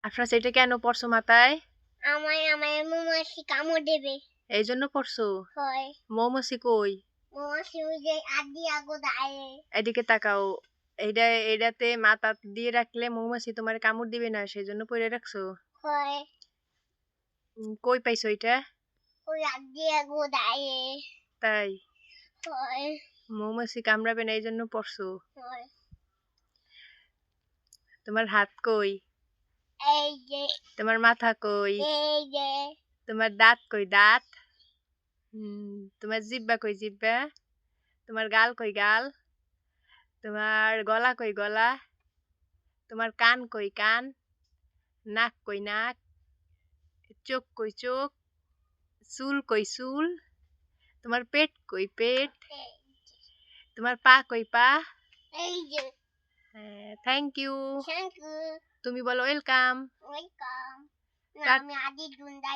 আপনার সেটা কেন পড়ছো মাথায়? আমার মৌমাছি কামড় দেবে। এই জন্য পড়ছো? হয়। মৌমাছি কই? মৌমাছি ওই যে আদি আগো দাঁড়ে। এদিকে তাকাও। এটাতে মাথা দিয়ে রাখলে মৌমাছি তোমার কামড় দিবে না, সেই জন্য পরে রাখছো। হয়। কই পাইছো এটা? ওই আদি আগো দাঁড়ে। তাই? হয়। মৌমাছি কামড়াবে না এই জন্য পড়ছো। হয়। তোমার হাত কই? এই যে। তোমার মাথা কই? এই যে। তোমার দাঁত কই দাঁত? তোমার জিহ্বা কই জিহ্বা? তোমার গাল কই গাল? তোমার গলা কই গলা? তোমার কান কই কান? নাক কই নাক? চোখ কই চোখ? চুল কই চুল? তোমার পেট কই পেট? তোমার পা কই পা? এই যে। Thank you. Thank you. তুমি বলো ওয়েলকাম। ওয়েলকাম। না আমি আদি দুন্দাই